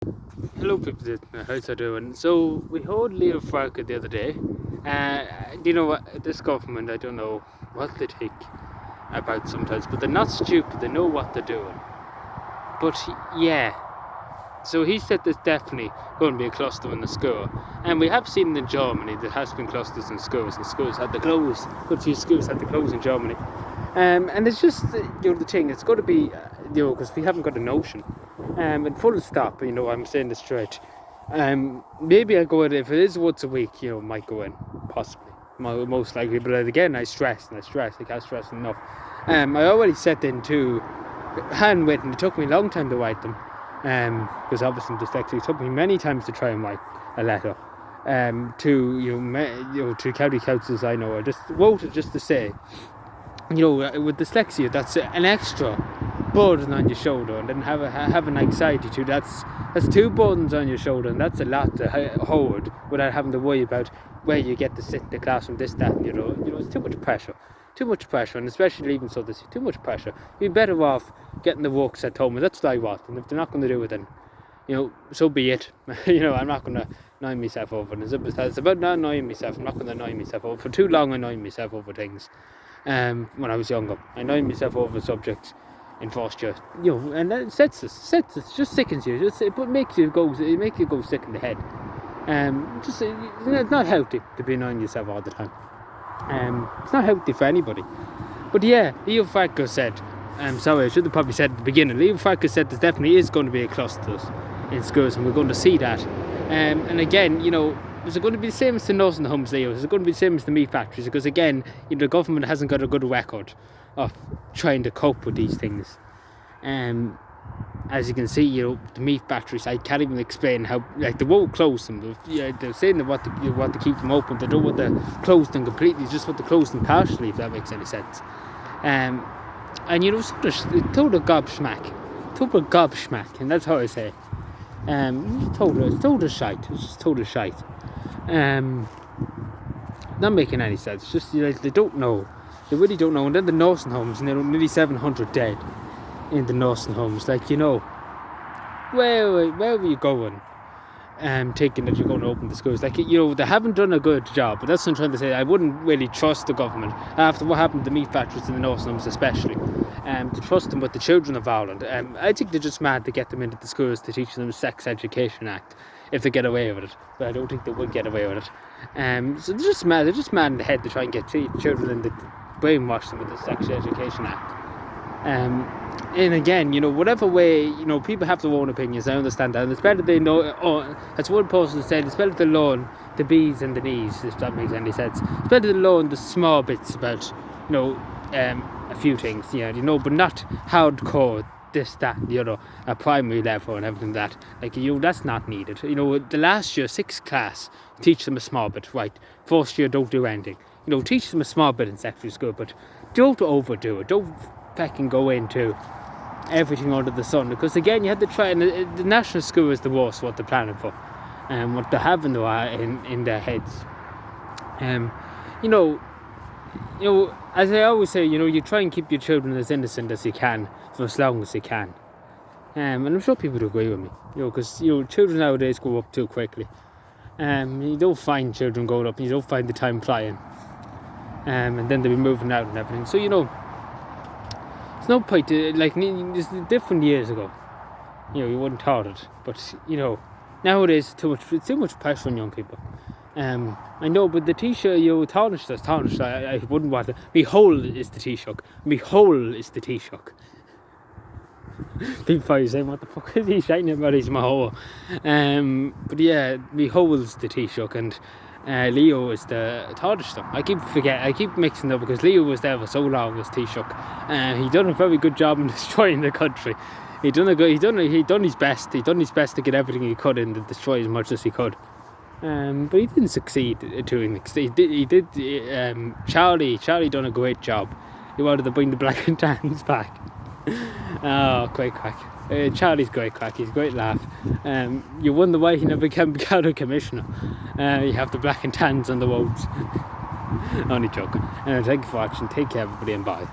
Hello people, how's it doing? So we heard Leo Farker the other day. Do you know what, this government, I don't know what they think about sometimes, but they're not stupid, they know what they're doing. But yeah, so he said there's definitely going to be a cluster in the school. And we have seen in Germany there has been clusters in schools, and schools had to close. Good few schools had to close in Germany. And it's just, the thing, it's got to be, because we haven't got a notion. And full stop, I'm saying this straight. Maybe I'll go in, if it is once a week, might go in, possibly. Most likely, but again, I can't stress enough. I already set into handwritten, it took me a long time to write them. Because obviously I'm dyslexic, it took me many times to try and write a letter. To county councils I know, I just wrote it just to say, with dyslexia, that's an extra burden on your shoulder, and then have an anxiety too. That's 2 burdens on your shoulder, and that's a lot to hold without having to worry about where you get to sit in the classroom, this, that, and it's too much pressure, and especially leaving so this, too much pressure. You're better off getting the works at home, and that's what I want. And if they're not going to do it, then so be it. I'm not going to annoy myself over it. It's about not annoying myself. I'm not going to annoy myself over. For too long, annoying myself over things. When I was younger, I annoyed myself over subjects in first year, and that sets us, just sickens you, it makes you go sick in the head. It's not healthy to be annoying yourself all the time. It's not healthy for anybody. But yeah, Leo Farker said, sorry, I should have probably said at the beginning, Leo Farker said there definitely is going to be a clusters in schools, and we're going to see that. And again, is it going to be the same as the nursing homes, Leo? Is it going to be the same as the meat factories? Because again, the government hasn't got a good record of trying to cope with these things. As you can see, the meat factories, I can't even explain how, they won't close them. They're saying they want to keep them open. They don't want to close them completely, just want to close them partially, if that makes any sense. And total gobsmack, and that's how I say it. Total shite. It's just total shite. Not making any sense. It's just they don't know. They really don't know. And then the nursing homes, nearly 700 dead in the nursing homes. Where were you going? Thinking that you're going to open the schools. They haven't done a good job. But that's what I'm trying to say. I wouldn't really trust the government after what happened to the meat factories and the nursing homes, especially. To trust them with the children of Ireland. I think they're just mad to get them into the schools to teach them the Sex Education Act, if they get away with it. But I don't think they would get away with it. So they're just mad. They're just mad in the head to try and get children in the brainwash them with the Sex Education Act. And again, whatever way, people have their own opinions. I understand that, and it's better they know. As one person said, it's better to learn the B's and the D's, if that makes any sense. It's better to learn the small bits about, a few things, but not hardcore this, that, at primary level and everything that. That's not needed. The last year, 6th class, teach them a small bit, right? First year, don't do anything. Teach them a small bit in secondary school, but don't overdo it. Don't fucking go into everything under the sun, because again, you had to try, and the national school is the worst, what they're planning for, and what they have in their heads. As I always say, you try and keep your children as innocent as you can for as long as you can. And I'm sure people would agree with me, because children nowadays grow up too quickly. You don't find children growing up, you don't find the time flying. And then they'll be moving out and everything. So it's no point to, this is different years ago. You wouldn't thought it, but nowadays it's too much pressure on young people. I know, but the Taoiseach, tarnished. I wouldn't want it. Me whole is the Taoiseach. People probably saying, what the fuck is he shouting about? He's my whole. But yeah, me whole is the Taoiseach, and Leo is the Taoiseach. I keep mixing up, because Leo was there for so long as Taoiseach. He done a very good job in destroying the country. He done his best. He done his best to get everything he could in to destroy as much as he could. But he didn't succeed to an extent. He did. Charlie done a great job. He wanted to bring the black and tans back. Oh, great crack. Charlie's great crack. He's a great laugh. You wonder why he never became county commissioner. You have the black and tans on the roads. Only joking. Thank you for watching. Take care, everybody, and bye.